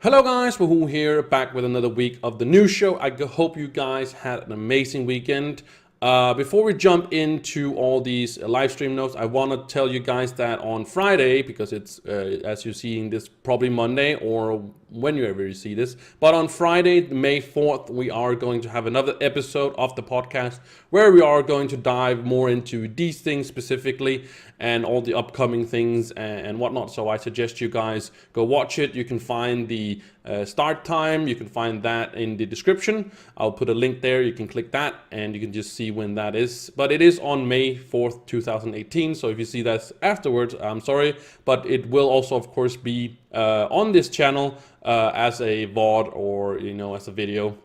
Hello guys, Woohoo here, back with another week of the news show. I hope you guys had an amazing weekend. Before we jump into all these live stream notes, I want to tell you guys that on Friday, because it's, as you're seeing this, probably Monday or whenever you see this, but on Friday, May 4th, we are going to have another episode of the podcast where we are going to dive more into these things specifically and all the upcoming things and whatnot. So I suggest you guys go watch it. You can find the start time. You can find that in the description. I'll put a link there. You can click that and you can just see when that is. But it is on May 4th, 2018. So if you see that afterwards, I'm sorry. But it will also, of course, be on this channel as a VOD or, as a video.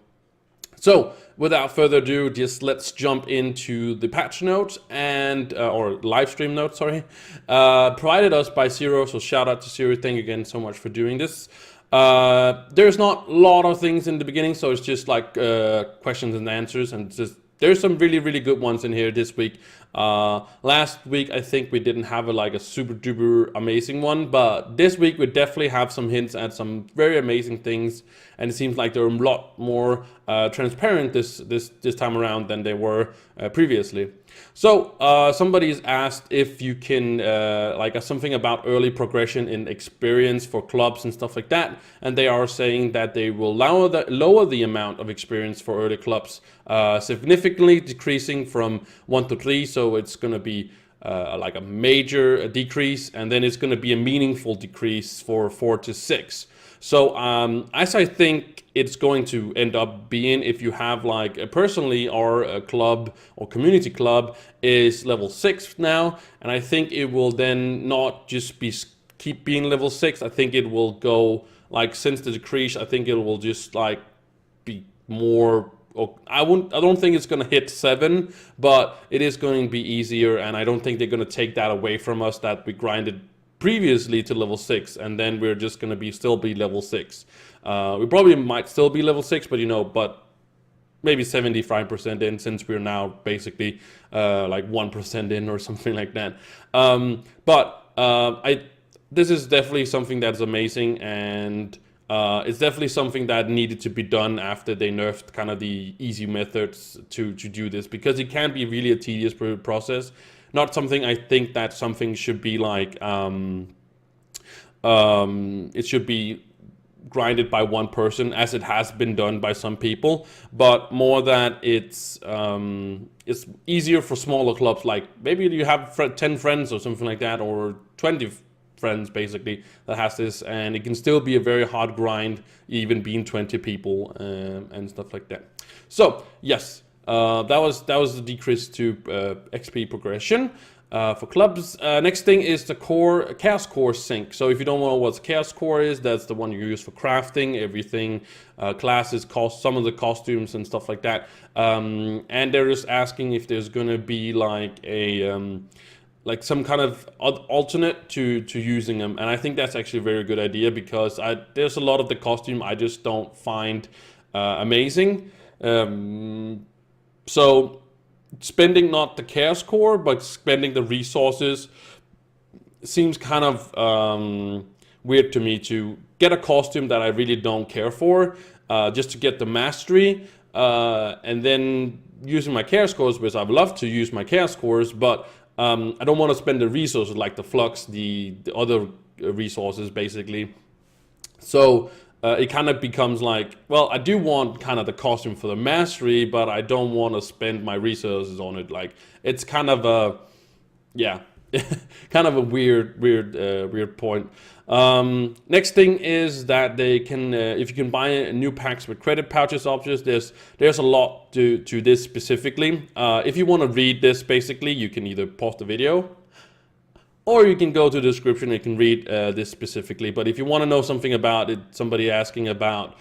So, without further ado, just let's jump into the patch notes and, or live stream notes, sorry, provided us by Zero. So shout out to Zero. Thank you again so much for doing this. There's not a lot of things in the beginning, so it's just like questions and answers, and there's some really, really good ones in here this week. Last week, I think we didn't have a super duper amazing one, but this week we definitely have some hints at some very amazing things, and it seems like they're a lot more transparent this time around than they were previously. So somebody's asked if you can something about early progression in experience for clubs and stuff like that, and they are saying that they will lower the amount of experience for early clubs, significantly decreasing from 1 to 3. So it's going to be like a major decrease, and then it's going to be a meaningful decrease for 4 to 6. So as I think it's going to end up being, if you have personally our club or community club is level 6 now, and I think it will then not just keep being level 6. I think it will go since the decrease. I think it will just be more. I don't think it's going to hit 7, but it is going to be easier, and I don't think they're going to take that away from us that we grinded previously to level 6, and then we're just going to still be level 6. We probably might still be level 6, but maybe 75% in, since we're now basically 1% in or something like that. This is definitely something that's amazing, and it's definitely something that needed to be done after they nerfed kind of the easy methods to do this, because it can be really a tedious process. Not something I think that something should be it should be grinded by one person, as it has been done by some people, but more that it's easier for smaller clubs, like maybe you have 10 friends or something like that, or 20 friends basically that has this, and it can still be a very hard grind even being 20 people and stuff like that. So yes, that was the decrease to XP progression for clubs. Next thing is the chaos core sync. So if you don't know what chaos core is, that's the one you use for crafting everything, classes, some of the costumes and stuff like that. And they're just asking if there's gonna be some kind of alternate to using them, and I think that's actually a very good idea, because there's a lot of the costume I just don't find amazing. So spending not the chaos core, but spending the resources seems kind of weird to me, to get a costume that I really don't care for, just to get the mastery, and then using my chaos cores, which I'd love to use my chaos cores, but I don't want to spend the resources like the flux, the other resources basically. So it kind of becomes well, I do want kind of the costume for the mastery, but I don't want to spend my resources on it. It's kind of a, yeah, kind of a weird point. Next thing is that they can, if you can buy new packs with credit pouches options, there's a lot to this specifically. If you want to read this, basically, you can either pause the video, or you can go to the description and you can read this specifically. But if you want to know something about it, somebody asking about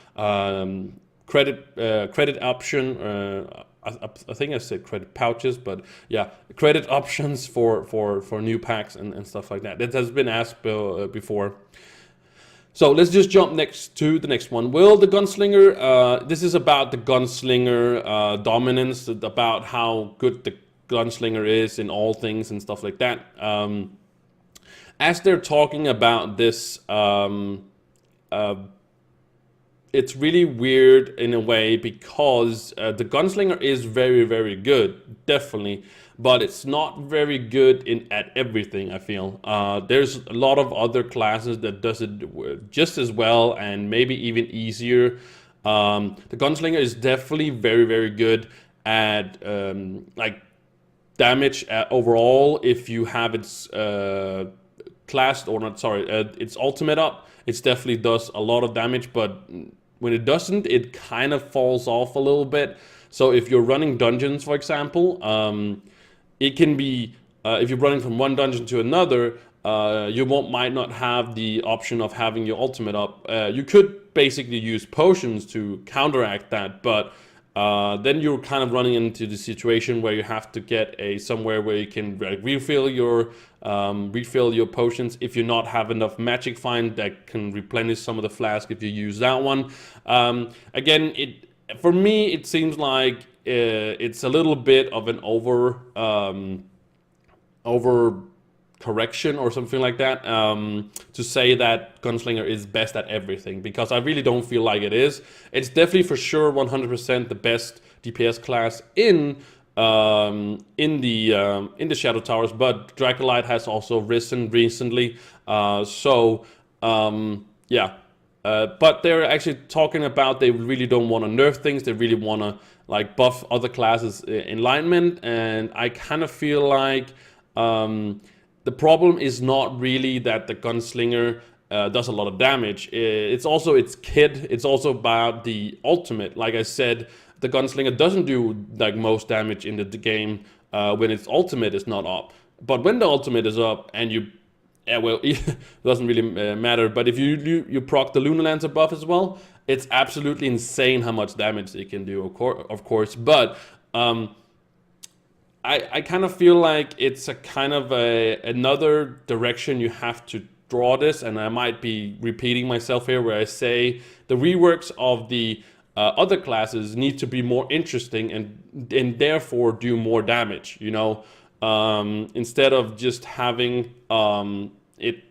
credit option, I think I said credit pouches, but yeah, credit options for new packs and stuff like that. That has been asked before. So let's just jump to the next one. Will the gunslinger, this is about the gunslinger dominance, about how good the gunslinger is in all things and stuff like that. As they're talking about this it's really weird in a way because the gunslinger is very, very good, definitely, but it's not very good at everything. I feel there's a lot of other classes that does it just as well and maybe even easier. The gunslinger is definitely very, very good at like damage overall if you have its classed or not. Sorry, its ultimate up. It definitely does a lot of damage, but when it doesn't, it kind of falls off a little bit. So if you're running dungeons, for example, it can be if you're running from one dungeon to another, might not have the option of having your ultimate up. You could basically use potions to counteract that, but then you're kind of running into the situation where you have to get somewhere where you can refill your potions if you not have enough magic find that can replenish some of the flask if you use that one. Again, for me it seems like it's a little bit of an over correction or something like that, to say that gunslinger is best at everything, because I really don't feel like it is. It's definitely for sure 100% the best DPS class in the Shadow Towers, but Dracolite has also risen recently. But they're actually talking about they really don't want to nerf things. They really want to like buff other classes' enlightenment, and I kind of feel like the problem is not really that the gunslinger does a lot of damage. It's also its kit. It's also about the ultimate. Like I said, the gunslinger doesn't do like most damage in the game when its ultimate is not up. But when the ultimate is up and you, it doesn't really matter. But if you proc the Lunar Lancer buff as well, it's absolutely insane how much damage it can do. Of course, but I kind of feel like it's a kind of another direction you have to draw this, and I might be repeating myself here where I say the reworks of the other classes need to be more interesting and therefore do more damage, you know, instead of just having it,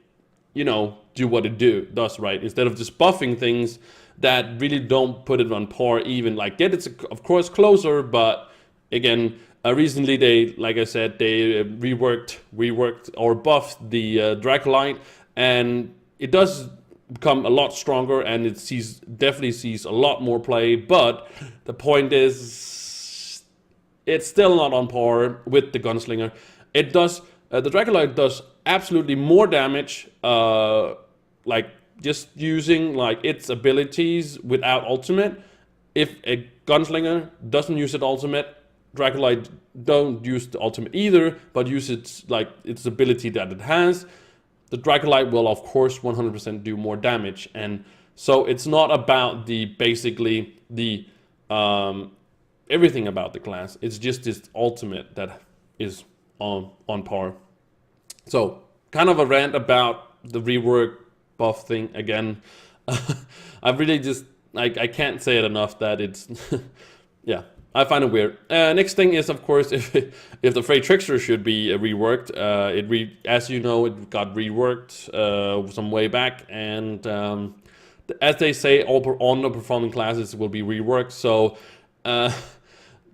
you know, do what it does, right? Instead of just buffing things that really don't put it on par even, like get it, of course, closer, but again, recently they, like I said, they reworked or buffed the Dracolite, and it does become a lot stronger, and it definitely sees a lot more play. But the point is, it's still not on par with the gunslinger. It does the Dracolite does absolutely more damage, like just using like its abilities without ultimate. If a gunslinger doesn't use its ultimate, Dracolite don't use the ultimate either, but use its ability that it has. The Dracolite will of course 100% do more damage, and so it's not about basically the everything about the class. It's just this ultimate that is on par. So kind of a rant about the rework buff thing again. I really just I can't say it enough that it's yeah. I find it weird. Next thing is, of course, if the Fey Trickster should be reworked. As you know, it got reworked some way back, and as they say, all underperforming classes will be reworked. So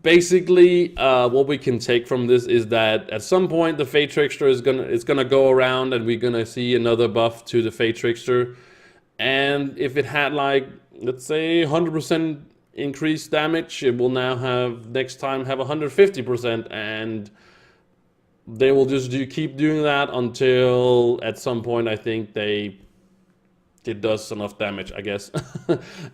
basically, what we can take from this is that at some point the Fey Trickster is gonna go around, and we're gonna see another buff to the Fey Trickster. And if it had like, let's say, 100% increased damage, it will now next time have 150%, and they will just keep doing that until at some point I think it does enough damage, I guess.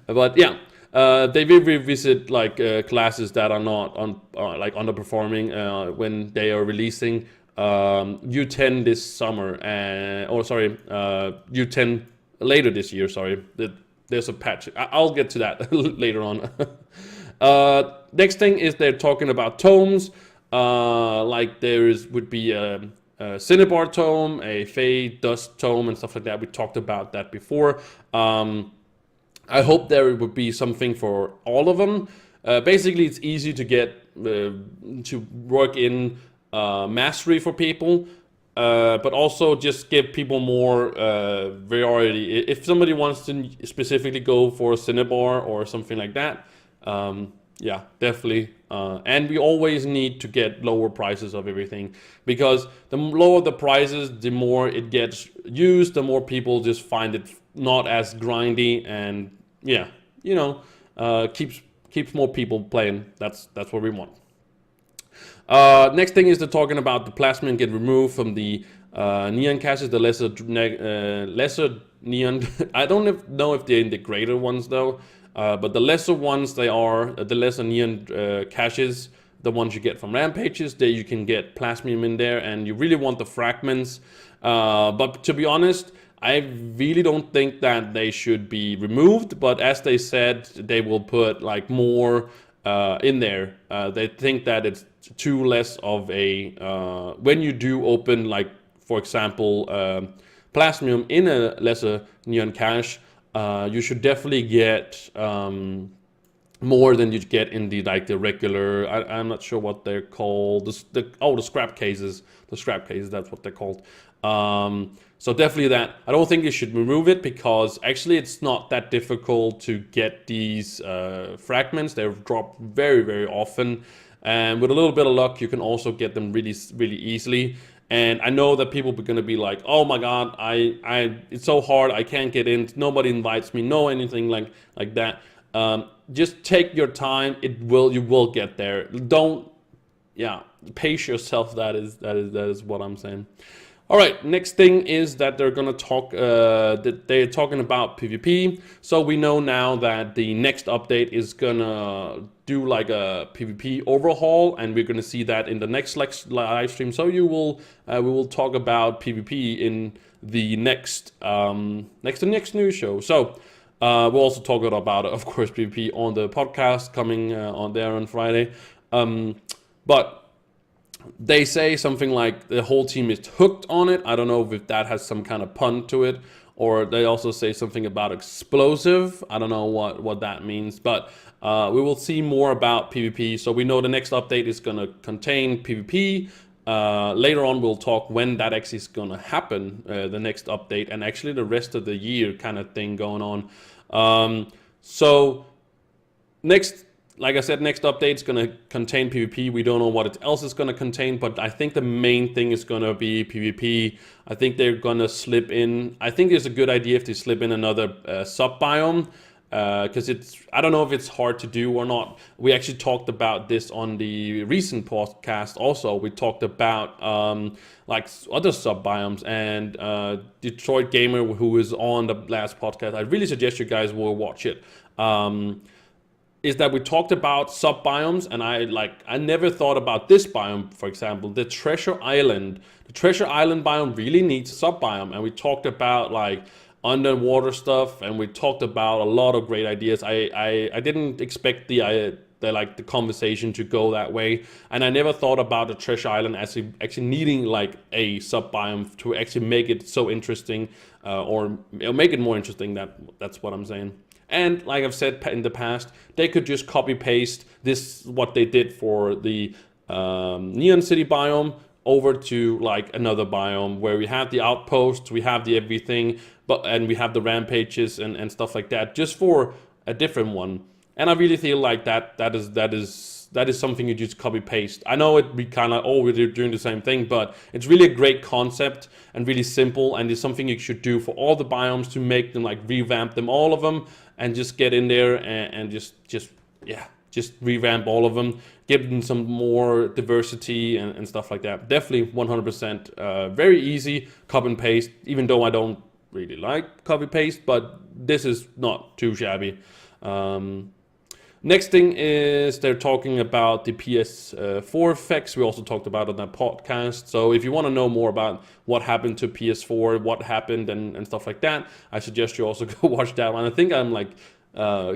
But yeah, they will revisit like classes that are not like underperforming when they are releasing U10 this summer, U10 later this year. Sorry. There's a patch. I'll get to that later on. Next thing is they're talking about tomes. Like would be a Cinnabar tome, a Fey Dust tome, and stuff like that. We talked about that before. I hope there would be something for all of them. Basically, it's easy to get to work in mastery for people. but also just give people more variety. If somebody wants to specifically go for a cinnabar or something like that, yeah, definitely. And we always need to get lower prices of everything, because the lower the prices, the more it gets used, the more people just find it not as grindy, and yeah, keeps more people playing. That's what we want. Next thing is they're talking about the plasmid get removed from the neon caches, the lesser neon. I don't know if they're in the greater ones though, but the lesser ones, they are the lesser neon caches, the ones you get from rampages. There you can get plasmium in there, and you really want the fragments. But to be honest, I really don't think that they should be removed. But as they said, they will put like more in there. They think that it's too less of a when you do open, like for example, plasmium in a lesser neon cache, you should definitely get more than you get in the the regular. I'm not sure what they're called. The scrap cases. The scrap cases. That's what they're called. So definitely that. I don't think you should remove it, because actually it's not that difficult to get these fragments. They're dropped very, very often, and with a little bit of luck, you can also get them really, really easily. And I know that people are going to be like, "Oh my God, it's so hard. I can't get in. Nobody invites me. No anything like that." Just take your time. You will get there. Don't, yeah, pace yourself. That is what I'm saying. All right, next thing is that they're gonna talk. That they're talking about PvP. So we know now that the next update is gonna do like a PvP overhaul, and we're gonna see that in the next live stream. So we will talk about PvP in the next news show. So we'll also talk about, of course, PvP on the podcast coming on there on Friday. But they say something like the whole team is hooked on it. I don't know if that has some kind of pun to it, or they also say something about explosive. I don't know what that means, but we will see more about PvP. So we know the next update is going to contain PvP. Later on, we'll talk when that actually is going to happen, the next update, and actually the rest of the year kind of thing going on. So next, like I said, next update is going to contain PvP. We don't know what else it's going to contain, but I think the main thing is going to be PvP. I think they're going to slip in. I think it's a good idea if they slip in another sub-biome, because I don't know if it's hard to do or not. We actually talked about this on the recent podcast also. We talked about like other sub-biomes, and Detroit Gamer, who is on the last podcast, I really suggest you guys will watch it. Is that we talked about sub-biomes, and I never thought about this biome, for example, the Treasure Island. The Treasure Island biome really needs a sub-biome, and we talked about like underwater stuff, and we talked about a lot of great ideas. I didn't expect the conversation to go that way, and I never thought about the Treasure Island as actually needing like a sub-biome to actually make it so interesting, or make it more interesting. That's what I'm saying. And like I've said in the past, they could just copy paste what they did for the Neon City biome over to like another biome where we have the outposts, we have the everything, and we have the rampages and stuff like that, just for a different one. And I really feel like that is something you just copy paste. I know it'd be kind of, we're doing the same thing, but it's really a great concept and really simple, and it's something you should do for all the biomes to make them, like revamp them, all of them, and just get in there and just revamp all of them, give them some more diversity and stuff like that. Definitely 100% very easy copy and paste, even though I don't really like copy paste, but this is not too shabby. Next thing is they're talking about the PS4 effects. We also talked about it on that podcast. So if you want to know more about what happened to PS4, what happened and stuff like that, I suggest you also go watch that one. I think I'm like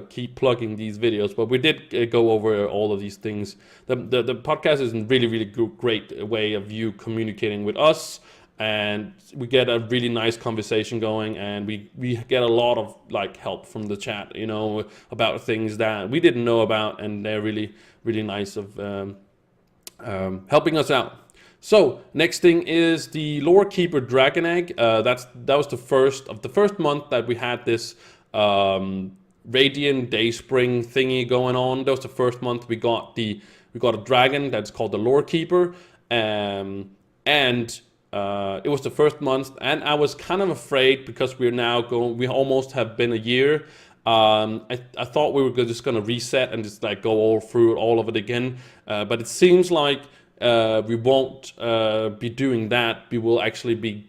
keep plugging these videos, but we did go over all of these things. The podcast is a really, really great way of you communicating with us, and we get a really nice conversation going, and we get a lot of like help from the chat, about things that we didn't know about, and they're really, really nice of helping us out. So next thing is the Lore Keeper Dragon Egg. That was the first month that we had this Radiant Dayspring thingy going on. That was the first month we got a dragon that's called the Lore Keeper, and it was the first month, and I was kind of afraid because we almost have been a year. I thought we were just gonna reset and just like go all through all of it again, but it seems like we won't be doing that. We will actually be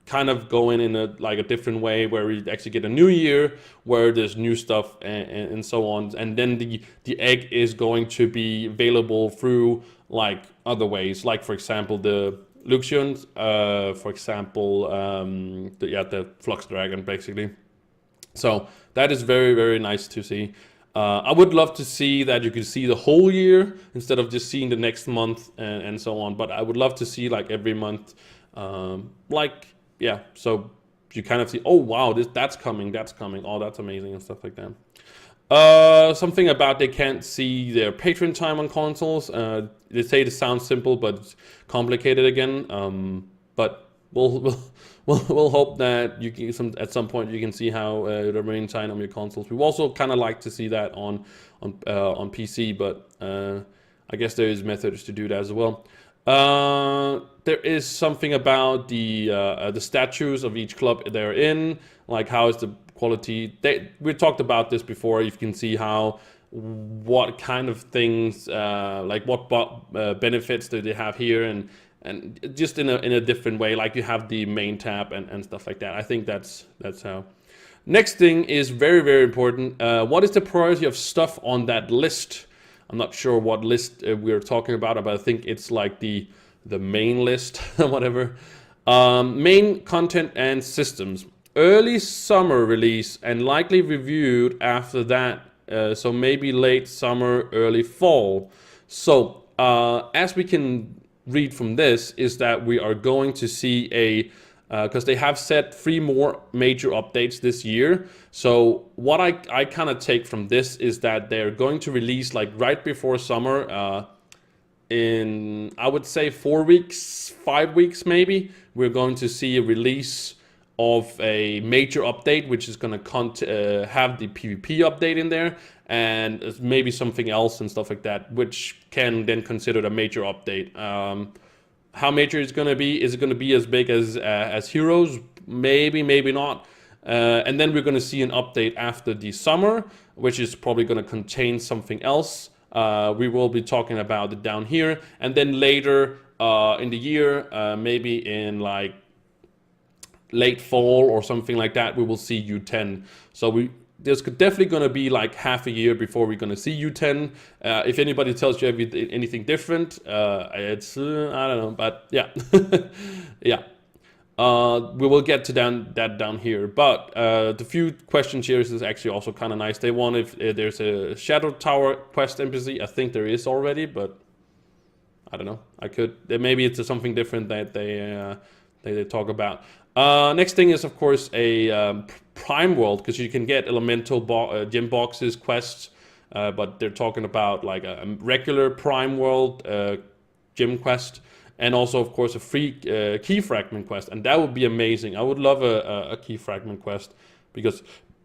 kind of going in a different way where we actually get a new year where there's new stuff and so on, and then the egg is going to be available through like other ways, like for example the Luxions, for example the Flux Dragon basically. So that is very, very nice to see. I would love to see that you could see the whole year instead of just seeing the next month and so on. But I would love to see like every month, so you kind of see, oh wow, that's coming, oh that's amazing and stuff like that. Something about they can't see their patron time on consoles. They say it sounds simple, but it's complicated again. But we'll hope that you can at some point you can see how the remaining time on your consoles. We also kind of like to see that on PC, but I guess there is methods to do that as well. There is something about the statues of each club they're in, like how is the quality. We talked about this before. You can see what kind of things, like what benefits do they have here, and just in a different way, like you have the main tab and stuff like that. I think that's how. Next thing is very, very important. What is the priority of stuff on that list? I'm not sure what list we're talking about, but I think it's like the main list, whatever. Main content and systems. Early summer release and likely reviewed after that. So maybe late summer, early fall. So as we can read from this is that we are going to see because they have set 3 more major updates this year. So what I kind of take from this is that they're going to release like right before summer, in I would say 4 weeks, 5 weeks maybe, we're going to see a release of a major update, which is going to have the PvP update in there, and maybe something else and stuff like that, which can then consider a major update. How major it's going to be? Is it going to be as big as Heroes? Maybe, maybe not. And then we're going to see an update after the summer, which is probably going to contain something else. We will be talking about it down here, and then later in the year, maybe in like late fall or something like that, we will see U10. So there's definitely going to be like half a year before we're going to see U10. If anybody tells you anything different, it's I don't know, but yeah. Yeah. We will get to that down here, but the few questions here is actually also kind of nice. They want if there's a Shadow Tower quest NPC. I think there is already, but I don't know. Maybe it's something different that they talk about. Next thing is of course a Prime World, because you can get elemental gem boxes quests, but they're talking about like a regular Prime World gem quest, and also of course a free key fragment quest, and that would be amazing. I would love a key fragment quest, because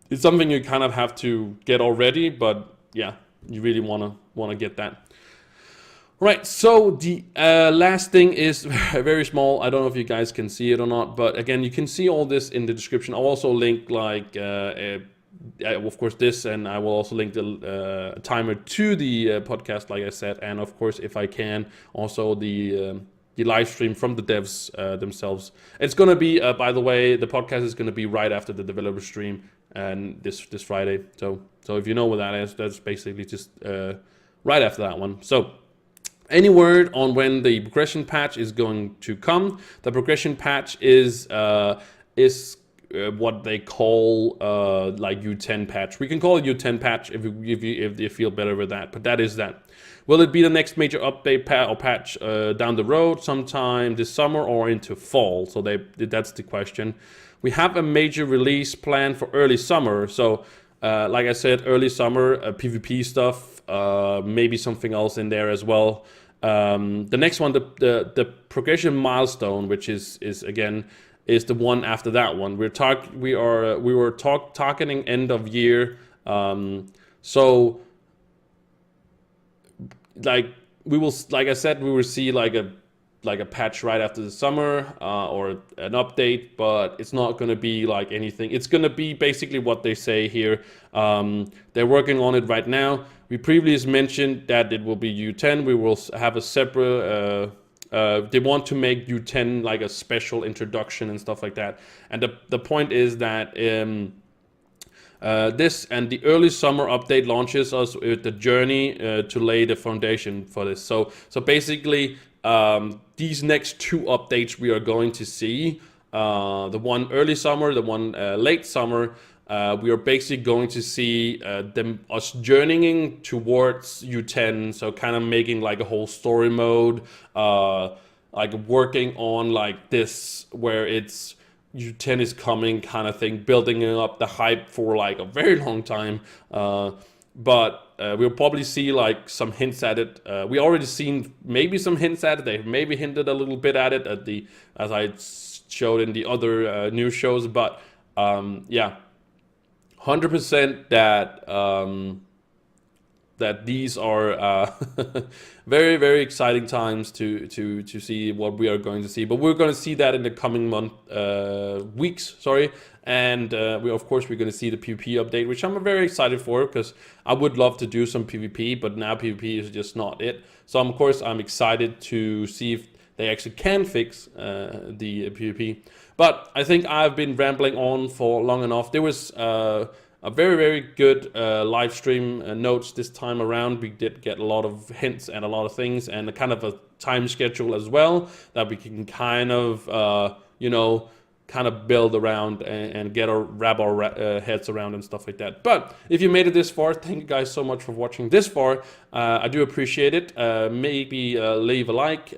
it's something you kind of have to get already, but yeah, you really want to get that. Right, so the last thing is very small. I don't know if you guys can see it or not, but again, you can see all this in the description. I'll also link like, of course, this, and I will also link the timer to the podcast, like I said, and of course, if I can, also the live stream from the devs themselves. It's gonna be, by the way, the podcast is gonna be right after the developer stream, and this Friday. So if you know what that is, that's basically just right after that one. So. Any word on when the progression patch is going to come? The progression patch is what they call like U10 patch. We can call it U10 patch if you feel better with that, but that is that. Will it be the next major update patch down the road, sometime this summer or into fall? So that's the question. We have a major release planned for early summer. So like I said, early summer PvP stuff, maybe something else in there as well. The next one, the progression milestone, which is again is the one after that one. We were targeting end of year. So like like I said, we will see like a patch right after the summer, or an update, but it's not going to be like anything. It's going to be basically what they say here. They're working on it right now. We previously mentioned that it will be U10. We will have a separate. They want to make U10 like a special introduction and stuff like that. And the point is that this and the early summer update launches us with the journey to lay the foundation for this. So basically, these next two updates we are going to see, the one early summer, the one late summer, we are basically going to see us journeying towards U10. So kind of making like a whole story mode, like working on like this where it's U10 is coming kind of thing, building up the hype for like a very long time. But we'll probably see like some hints at it. We already seen maybe some hints at it. They maybe hinted a little bit at it as I showed in the other news shows. But yeah, 100% that these are very, very exciting times to see what we are going to see. But we're going to see that in the coming weeks, sorry. And of course, we're going to see the PvP update, which I'm very excited for, because I would love to do some PvP, but now PvP is just not it. So of course, I'm excited to see if they actually can fix the PvP. But I think I've been rambling on for long enough. There was a very, very good live stream notes this time around. We did get a lot of hints and a lot of things, and a kind of a time schedule as well that we can kind of, kind of build around and wrap our heads around and stuff like that. But if you made it this far, thank you guys so much for watching this far. I do appreciate it. Maybe leave a like,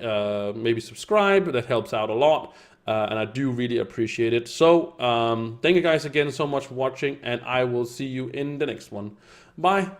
maybe subscribe. That helps out a lot. And I do really appreciate it. So thank you guys again so much for watching, and I will see you in the next one. Bye.